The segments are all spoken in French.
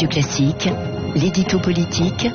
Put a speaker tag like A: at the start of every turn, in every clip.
A: Radio Classique, l'édito politique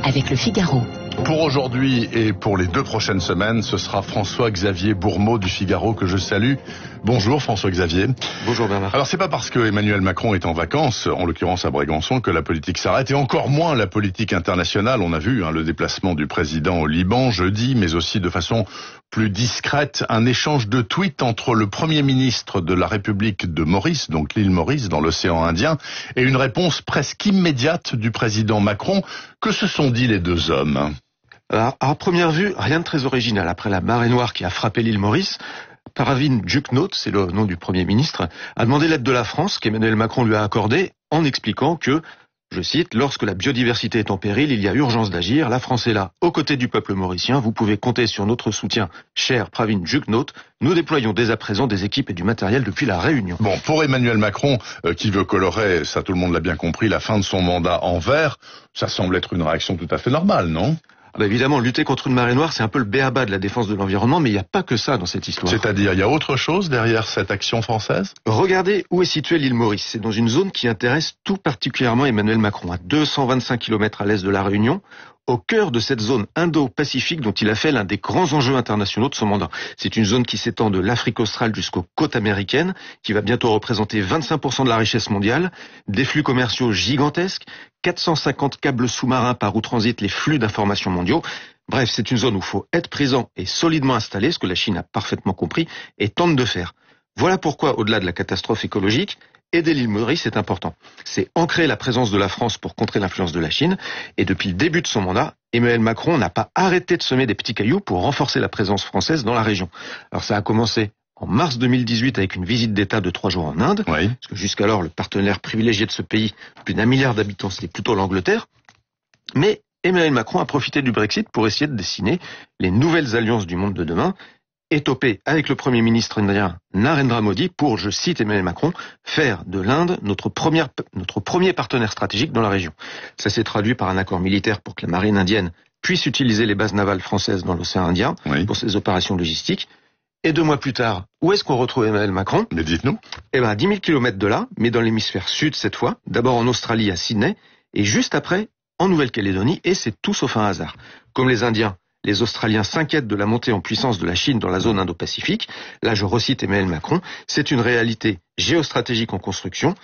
A: avec Le Figaro.
B: Pour aujourd'hui et pour les 2 prochaines semaines, ce sera François-Xavier Bourmeau du Figaro que je salue. Bonjour François-Xavier.
C: Bonjour Bernard.
B: Alors c'est pas parce que Emmanuel Macron est en vacances, en l'occurrence à Brégançon, que la politique s'arrête, et encore moins la politique internationale. On a vu le déplacement du président au Liban jeudi, mais aussi de façon plus discrète, un échange de tweets entre le Premier ministre de la République de Maurice, donc l'île Maurice dans l'océan Indien, et une réponse presque immédiate du président Macron. Que se sont dit les deux hommes ?
C: Alors, à première vue, rien de très original. Après la marée noire qui a frappé l'île Maurice, Pravin Gjugnauth, c'est le nom du Premier ministre, a demandé l'aide de la France qu'Emmanuel Macron lui a accordée en expliquant que, je cite, « Lorsque la biodiversité est en péril, il y a urgence d'agir. La France est là, aux côtés du peuple mauricien. Vous pouvez compter sur notre soutien, cher Pravin Gjugnauth. Nous déployons dès à présent des équipes et du matériel depuis la Réunion. »
B: Bon, pour Emmanuel Macron, qui veut colorer, ça tout le monde l'a bien compris, la fin de son mandat en vert, ça semble être une réaction tout à fait normale, non ?
C: Évidemment, lutter contre une marée noire, c'est un peu le b.a.-ba de la défense de l'environnement, mais il n'y a pas que ça dans cette histoire.
B: C'est-à-dire, il y a autre chose derrière cette action française ?
C: Regardez où est située l'île Maurice. C'est dans une zone qui intéresse tout particulièrement Emmanuel Macron, à 225 km à l'est de la Réunion, au cœur de cette zone indo-pacifique dont il a fait l'un des grands enjeux internationaux de son mandat. C'est une zone qui s'étend de l'Afrique australe jusqu'aux côtes américaines, qui va bientôt représenter 25% de la richesse mondiale, des flux commerciaux gigantesques, 450 câbles sous-marins par où transitent les flux d'informations mondiaux. Bref, c'est une zone où il faut être présent et solidement installé, ce que la Chine a parfaitement compris et tente de faire. Voilà pourquoi, au-delà de la catastrophe écologique, aider l'île Maurice est important. C'est ancrer la présence de la France pour contrer l'influence de la Chine. Et depuis le début de son mandat, Emmanuel Macron n'a pas arrêté de semer des petits cailloux pour renforcer la présence française dans la région. Alors ça a commencé en mars 2018 avec une visite d'État de 3 jours en Inde.
B: Oui.
C: Parce que jusqu'alors, le partenaire privilégié de ce pays, plus d'1 milliard d'habitants, c'était plutôt l'Angleterre. Mais Emmanuel Macron a profité du Brexit pour essayer de dessiner les nouvelles alliances du monde de demain, étopé avec le Premier ministre indien Narendra Modi pour, je cite Emmanuel Macron, faire de l'Inde notre premier partenaire stratégique dans la région. Ça s'est traduit par un accord militaire pour que la marine indienne puisse utiliser les bases navales françaises dans l'océan Indien pour ses opérations logistiques. Et 2 mois plus tard, où est-ce qu'on retrouve Emmanuel Macron ?
B: Mais dites-nous.
C: À 10 000 km de là, mais dans l'hémisphère sud cette fois, d'abord en Australie à Sydney, et juste après en Nouvelle-Calédonie, et c'est tout sauf un hasard. Comme les Indiens, les Australiens s'inquiètent de la montée en puissance de la Chine dans la zone Indo-Pacifique. Là, je recite Emmanuel Macron, c'est une réalité géostratégique en construction.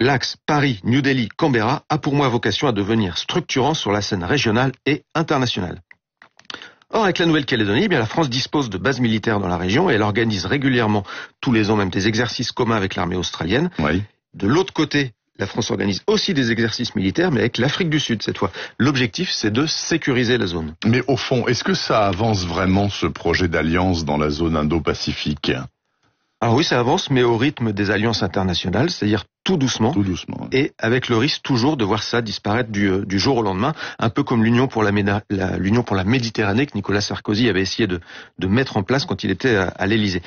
C: L'axe Paris-New Delhi-Canberra a pour moi vocation à devenir structurant sur la scène régionale et internationale. Or, avec la Nouvelle-Calédonie, la France dispose de bases militaires dans la région et elle organise régulièrement, tous les ans même, des exercices communs avec l'armée australienne.
B: Oui.
C: De l'autre côté, la France organise aussi des exercices militaires, mais avec l'Afrique du Sud cette fois. L'objectif, c'est de sécuriser la zone.
B: Mais au fond, est-ce que ça avance vraiment ce projet d'alliance dans la zone Indo-Pacifique ?
C: Alors oui, ça avance, mais au rythme des alliances internationales, c'est-à-dire tout doucement.
B: Tout doucement.
C: Et avec le risque toujours de voir ça disparaître du jour au lendemain, un peu comme l'Union pour la Méditerranée que Nicolas Sarkozy avait essayé de mettre en place quand il était à l'Élysée.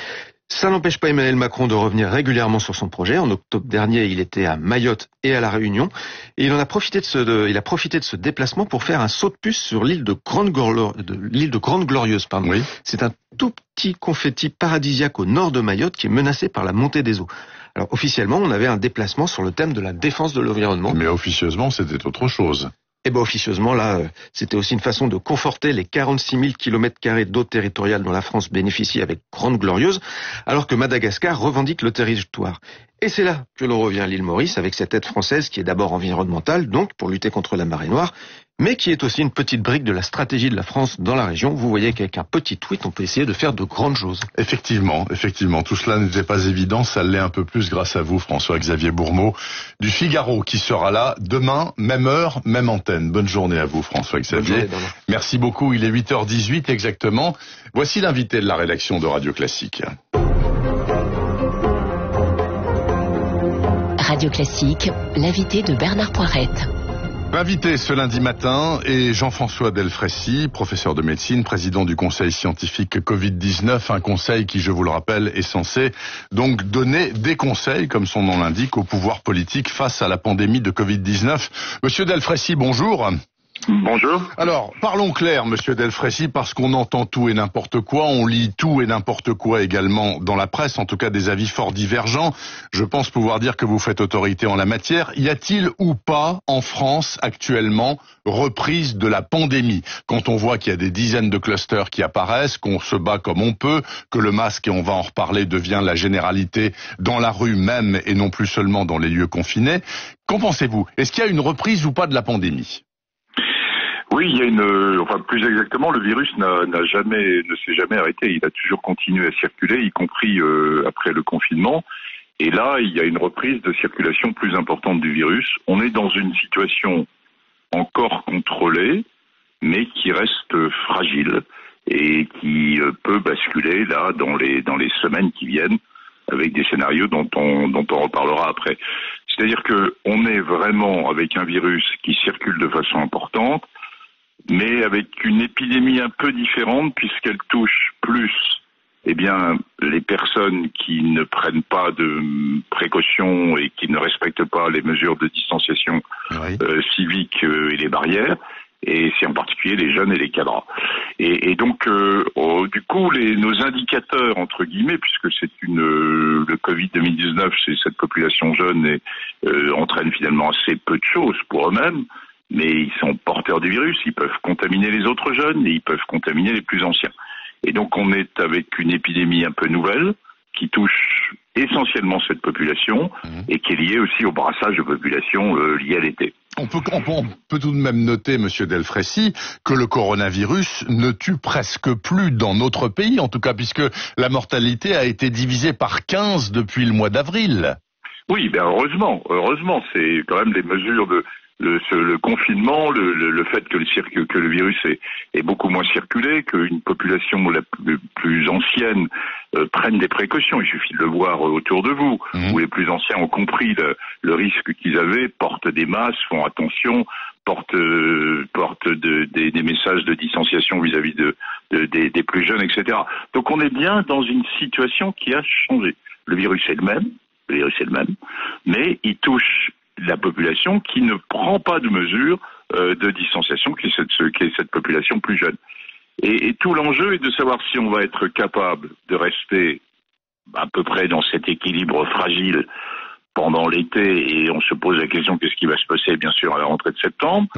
C: Ça n'empêche pas Emmanuel Macron de revenir régulièrement sur son projet. En octobre dernier, il était à Mayotte et à La Réunion. Et il a profité de ce déplacement pour faire un saut de puce sur l'île de Grande Glorieuse.
B: Oui.
C: C'est un tout petit confetti paradisiaque au nord de Mayotte qui est menacé par la montée des eaux. Alors officiellement, on avait un déplacement sur le thème de la défense de l'environnement.
B: Mais officieusement, c'était autre chose.
C: Et officieusement, là, c'était aussi une façon de conforter les 46 000 km² d'eau territoriale dont la France bénéficie avec Grande Glorieuse, alors que Madagascar revendique le territoire. Et c'est là que l'on revient à l'île Maurice, avec cette aide française qui est d'abord environnementale, donc pour lutter contre la marée noire, mais qui est aussi une petite brique de la stratégie de la France dans la région. Vous voyez qu'avec un petit tweet, on peut essayer de faire de grandes choses.
B: Effectivement. Tout cela n'était pas évident, ça l'est un peu plus grâce à vous, François-Xavier Bourmeau, du Figaro, qui sera là demain, même heure, même antenne. Bonne journée à vous, François-Xavier. Merci beaucoup, il est 8h18 exactement. Voici l'invité de la rédaction de Radio Classique.
A: Radio Classique, l'invité de Bernard Poirette.
B: L'invité ce lundi matin est Jean-François Delfraissy, professeur de médecine, président du conseil scientifique Covid-19, un conseil qui, je vous le rappelle, est censé donc donner des conseils, comme son nom l'indique, au pouvoir politique face à la pandémie de Covid-19. Monsieur Delfraissy, bonjour.
D: Bonjour.
B: Alors, parlons clair, monsieur Delfraissy, parce qu'on entend tout et n'importe quoi, on lit tout et n'importe quoi également dans la presse, en tout cas des avis fort divergents. Je pense pouvoir dire que vous faites autorité en la matière. Y a-t-il ou pas en France actuellement reprise de la pandémie? Quand on voit qu'il y a des dizaines de clusters qui apparaissent, qu'on se bat comme on peut, que le masque, et on va en reparler, devient la généralité dans la rue même et non plus seulement dans les lieux confinés. Qu'en pensez-vous? Est-ce qu'il y a une reprise ou pas de la pandémie?
D: Oui, il y a enfin plus exactement, le virus ne s'est jamais arrêté. Il a toujours continué à circuler, y compris après le confinement. Et là, il y a une reprise de circulation plus importante du virus. On est dans une situation encore contrôlée, mais qui reste fragile et qui peut basculer là dans les semaines qui viennent, avec des scénarios dont on reparlera après. C'est-à-dire que on est vraiment avec un virus qui circule de façon importante, mais avec une épidémie un peu différente puisqu'elle touche plus les personnes qui ne prennent pas de précautions et qui ne respectent pas les mesures de distanciation civique et les barrières, et c'est en particulier les jeunes et les cadres. Et donc du coup nos indicateurs entre guillemets, puisque c'est le Covid 2019, c'est cette population jeune et entraîne finalement assez peu de choses pour eux-mêmes. Mais ils sont porteurs du virus, ils peuvent contaminer les autres jeunes et ils peuvent contaminer les plus anciens. Et donc on est avec une épidémie un peu nouvelle qui touche essentiellement cette population et qui est liée aussi au brassage de population lié à l'été.
B: On peut tout de même noter, monsieur Delfraissy, que le coronavirus ne tue presque plus dans notre pays, en tout cas puisque la mortalité a été divisée par 15 depuis le mois d'avril.
D: Oui, heureusement, c'est quand même des mesures le confinement, le fait que le virus est beaucoup moins circulé, qu'une population la plus ancienne prenne des précautions. Il suffit de le voir autour de vous, où les plus anciens ont compris le risque qu'ils avaient, portent des masques, font attention, portent des messages de distanciation vis-à-vis des plus jeunes, etc. Donc on est bien dans une situation qui a changé. Le virus est le même, mais il touche la population qui ne prend pas de mesures de distanciation, qui est cette population plus jeune. Et tout l'enjeu est de savoir si on va être capable de rester à peu près dans cet équilibre fragile pendant l'été, et on se pose la question qu'est-ce qui va se passer bien sûr à la rentrée de septembre,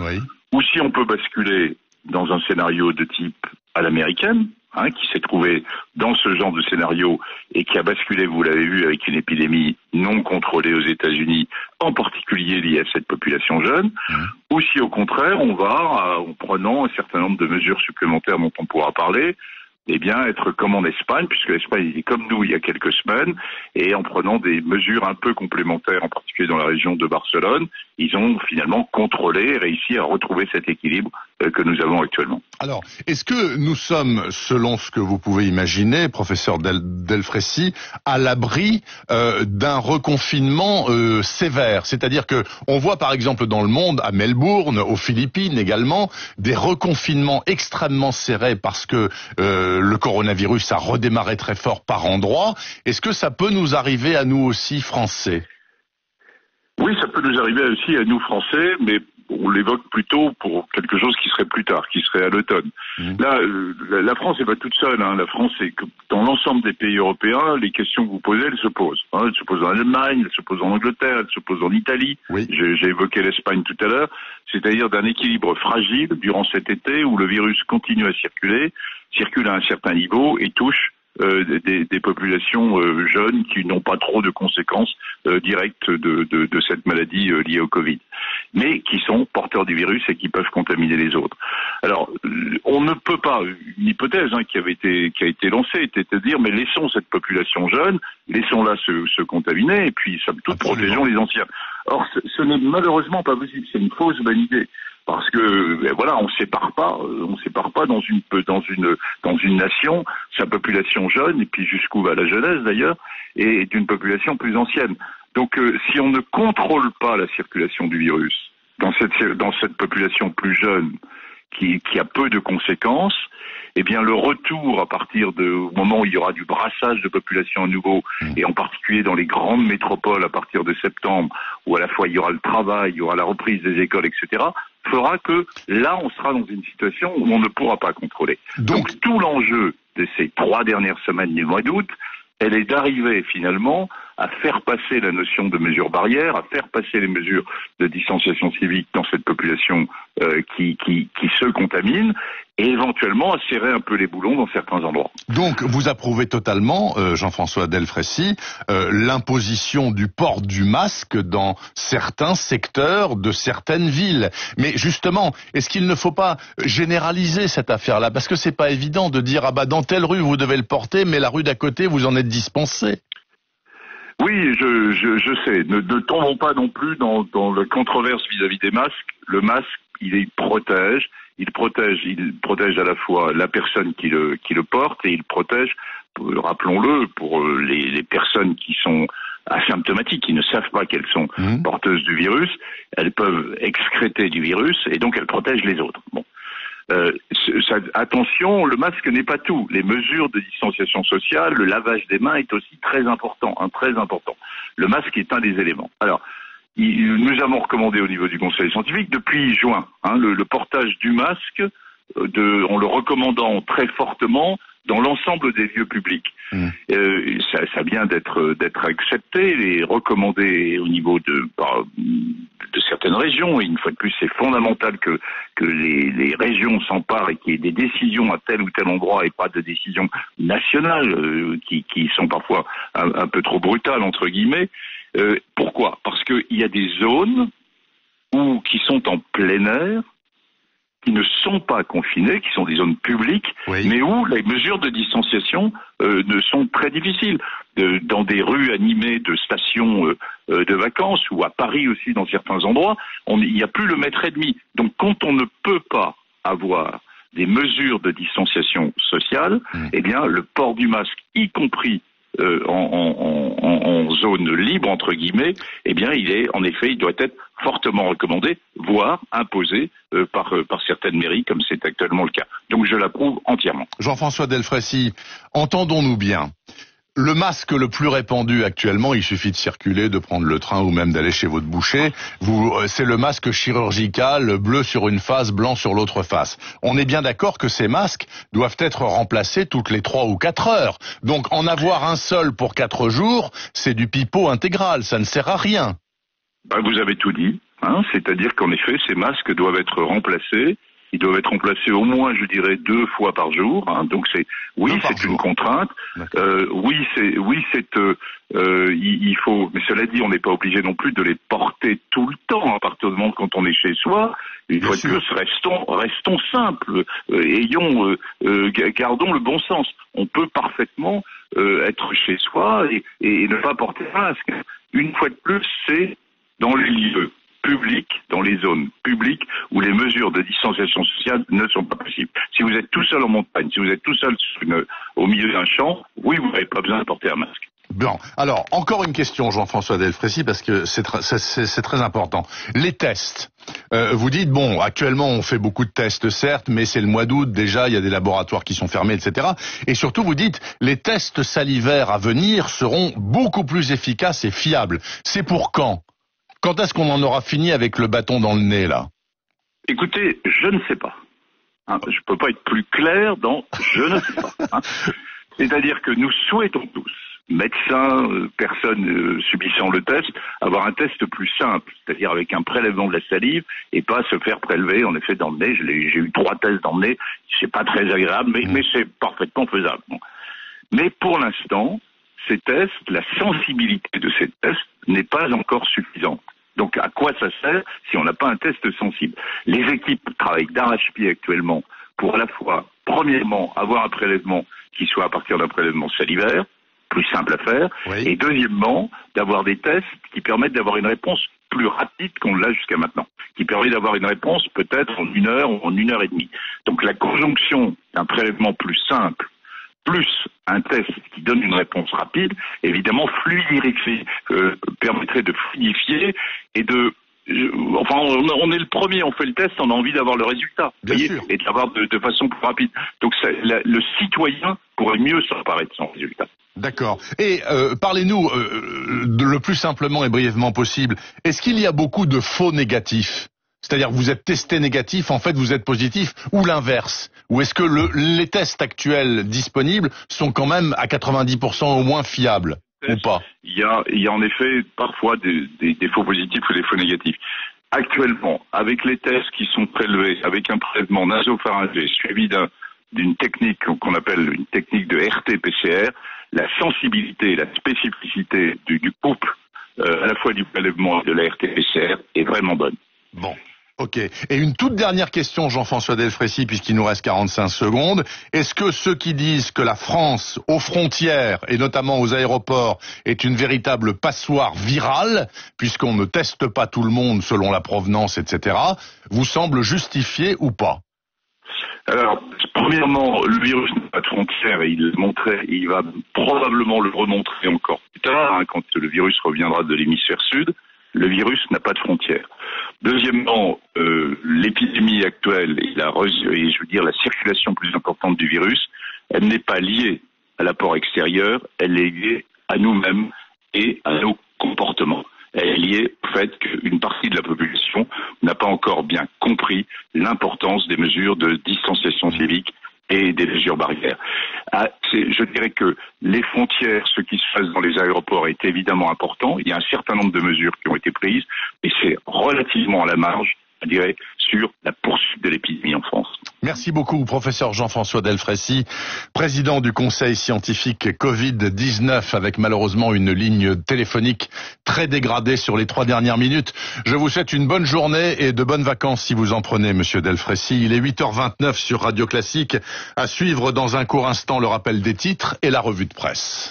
D: ou si on peut basculer dans un scénario de type à l'américaine, qui s'est trouvé dans ce genre de scénario et qui a basculé, vous l'avez vu, avec une épidémie non contrôlée aux États-Unis, en particulier liée à cette population jeune, ou si au contraire on va, en prenant un certain nombre de mesures supplémentaires dont on pourra parler, être comme en Espagne, puisque l'Espagne est comme nous il y a quelques semaines, et en prenant des mesures un peu complémentaires, en particulier dans la région de Barcelone, ils ont finalement contrôlé et réussi à retrouver cet équilibre que nous avons actuellement.
B: Alors, est-ce que nous sommes, selon ce que vous pouvez imaginer, professeur Delfraissy, à l'abri d'un reconfinement sévère? C'est-à-dire que on voit par exemple dans le monde, à Melbourne, aux Philippines également, des reconfinements extrêmement serrés parce que le coronavirus a redémarré très fort par endroits. Est-ce que ça peut nous arriver à nous aussi, Français?
D: Oui, ça peut nous arriver aussi à nous, Français, mais on l'évoque plutôt pour quelque chose qui serait plus tard, qui serait à l'automne. Là, la France n'est pas toute seule. La France, c'est que dans l'ensemble des pays européens, les questions que vous posez, elles se posent. Elles se posent en Allemagne, elles se posent en Angleterre, elles se posent en Italie. J'ai évoqué l'Espagne tout à l'heure. C'est-à-dire d'un équilibre fragile durant cet été où le virus continue à circule à un certain niveau et touche des populations jeunes qui n'ont pas trop de conséquences directes de cette maladie liée au Covid, mais qui sont porteurs du virus et qui peuvent contaminer les autres. Alors, on ne peut pas, une hypothèse qui a été lancée était de dire, mais laissons cette population jeune, laissons-la se contaminer, et puis, somme toute, protégeons les anciens. Or, ce n'est malheureusement pas possible, c'est une fausse bonne idée. Parce que on sépare pas dans une nation sa population jeune et puis jusqu'où va la jeunesse d'ailleurs et d'une population plus ancienne. Donc si on ne contrôle pas la circulation du virus dans cette population plus jeune qui a peu de conséquences, le retour à partir au moment où il y aura du brassage de population à nouveau, et en particulier dans les grandes métropoles à partir de septembre, où à la fois il y aura le travail, il y aura la reprise des écoles, etc., fera que là, on sera dans une situation où on ne pourra pas contrôler. Donc tout l'enjeu de ces 3 dernières semaines du mois d'août, elle est d'arriver finalement à faire passer la notion de mesures barrières, à faire passer les mesures de distanciation civique dans cette population qui se contamine, et éventuellement à serrer un peu les boulons dans certains endroits.
B: Donc vous approuvez totalement, Jean-François Delfraissy, l'imposition du port du masque dans certains secteurs de certaines villes. Mais justement, est-ce qu'il ne faut pas généraliser cette affaire-là? Parce que c'est pas évident de dire ah bah dans telle rue vous devez le porter, mais la rue d'à côté vous en êtes dispensé.
D: Oui, je sais. Ne tombons pas non plus dans la controverse vis-à-vis des masques. Le masque, il protège à la fois la personne qui le porte, et il protège, rappelons-le, pour les personnes qui sont asymptomatiques, qui ne savent pas qu'elles sont porteuses du virus. Elles peuvent excréter du virus et donc elles protègent les autres. Bon. Attention, le masque n'est pas tout. Les mesures de distanciation sociale, le lavage des mains est aussi très important, très important. Le masque est un des éléments. Alors, nous avons recommandé au niveau du Conseil scientifique depuis juin le portage du masque, en le recommandant très fortement dans l'ensemble des lieux publics. Ça vient d'être accepté et recommandé au niveau de certaines régions. Et une fois de plus, c'est fondamental que les régions s'emparent et qu'il y ait des décisions à tel ou tel endroit et pas de décisions nationales qui sont parfois un peu trop brutales, entre guillemets. Pourquoi? Parce qu'il y a des zones qui sont en plein air, qui ne sont pas confinés, qui sont des zones publiques, mais où les mesures de distanciation sont très difficiles. Dans des rues animées de stations de vacances, ou à Paris aussi dans certains endroits, il n'y a plus le mètre et demi. Donc quand on ne peut pas avoir des mesures de distanciation sociale, eh bien le port du masque, y compris en zone libre entre guillemets, eh bien il doit être fortement recommandé, voire imposé par certaines mairies, comme c'est actuellement le cas. Donc je l'approuve entièrement.
B: Jean-François Delfraissy, entendons-nous bien. Le masque le plus répandu actuellement, il suffit de circuler, de prendre le train ou même d'aller chez votre boucher. C'est le masque chirurgical, bleu sur une face, blanc sur l'autre face. On est bien d'accord que ces masques doivent être remplacés toutes les 3 ou 4 heures. Donc en avoir un seul pour 4 jours, c'est du pipeau intégral, ça ne sert à rien.
D: Vous avez tout dit, c'est-à-dire qu'en effet, ces masques doivent être remplacés. Ils doivent être remplacés au moins, je dirais, 2 fois par jour. Donc c'est une contrainte. Il faut. Mais cela dit, on n'est pas obligé non plus de les porter tout le temps. À partir du moment quand on est chez soi, une fois de plus, restons simples. Gardons le bon sens. On peut parfaitement être chez soi et ne pas porter de masque. Une fois de plus, c'est dans les lieux publics, dans les zones publiques où les mesures de distanciation sociale ne sont pas possibles. Si vous êtes tout seul en montagne, si vous êtes tout seul au milieu d'un champ, oui, vous n'avez pas besoin de porter un masque.
B: Bon, alors, encore une question, Jean-François Delfraissy, parce que c'est très important. Les tests. Vous dites, actuellement, on fait beaucoup de tests, certes, mais c'est le mois d'août, déjà, il y a des laboratoires qui sont fermés, etc. Et surtout, vous dites, les tests salivaires à venir seront beaucoup plus efficaces et fiables. C'est pour quand? Quand est-ce qu'on en aura fini avec le bâton dans le nez, là?
D: Écoutez, je ne sais pas. Je peux pas être plus clair dans « je ne sais pas ». C'est-à-dire que nous souhaitons tous, médecins, personnes subissant le test, avoir un test plus simple, c'est-à-dire avec un prélèvement de la salive et pas se faire prélever, en effet, dans le nez. J'ai eu 3 tests dans le nez, c'est pas très agréable, mais c'est parfaitement faisable. Mais pour l'instant, ces tests, la sensibilité de ces tests n'est pas encore suffisante. Donc à quoi ça sert si on n'a pas un test sensible? Les équipes travaillent d'arrache-pied actuellement pour à la fois, premièrement, avoir un prélèvement qui soit à partir d'un prélèvement salivaire, plus simple à faire, et deuxièmement, d'avoir des tests qui permettent d'avoir une réponse plus rapide qu'on l'a jusqu'à maintenant, qui permet d'avoir une réponse peut-être en 1 heure ou en 1 heure et demie. Donc la conjonction d'un prélèvement plus simple plus un test qui donne une réponse rapide, évidemment permettrait de fluidifier et de... on est le premier, on fait le test, on a envie d'avoir le résultat, et de l'avoir de façon plus rapide. Donc le citoyen pourrait mieux s'emparer de son résultat.
B: D'accord. Et parlez-nous le plus simplement et brièvement possible. Est-ce qu'il y a beaucoup de faux négatifs? C'est-à-dire que vous êtes testé négatif, en fait vous êtes positif, ou l'inverse? Ou est-ce que les tests actuels disponibles sont quand même à 90% au moins fiables, ou pas?
D: Il y a en effet parfois des faux positifs ou des faux négatifs. Actuellement, avec les tests qui sont prélevés, avec un prélèvement nasopharyngé suivi d'une technique qu'on appelle une technique de RT-PCR, la sensibilité, la spécificité du couple, à la fois du prélèvement et de la RT-PCR, est vraiment bonne.
B: Bon. Ok. Et une toute dernière question, Jean-François Delfraissy, puisqu'il nous reste 45 secondes. Est-ce que ceux qui disent que la France, aux frontières, et notamment aux aéroports, est une véritable passoire virale, puisqu'on ne teste pas tout le monde selon la provenance, etc., vous semblent justifiés ou pas?
D: Alors, premièrement, le virus n'a pas de frontières et il va probablement le remontrer encore plus tard, quand le virus reviendra de l'hémisphère sud. Le virus n'a pas de frontières. Deuxièmement, l'épidémie actuelle et la circulation plus importante du virus, elle n'est pas liée à l'apport extérieur, elle est liée à nous-mêmes et à nos comportements. Elle est liée au fait qu'une partie de la population n'a pas encore bien compris l'importance des mesures de distanciation civique et des mesures barrières. Je dirais que les frontières, ce qui se passe dans les aéroports est évidemment important. Il y a un certain nombre de mesures qui ont été prises, et c'est relativement à la marge, je dirais, sur la poursuite de l'épidémie en France.
B: Merci beaucoup, professeur Jean-François Delfraissy, président du Conseil scientifique Covid-19, avec malheureusement une ligne téléphonique très dégradée sur les 3 dernières minutes. Je vous souhaite une bonne journée et de bonnes vacances si vous en prenez, monsieur Delfraissy. Il est 8h29 sur Radio Classique. À suivre dans un court instant le rappel des titres et la revue de presse.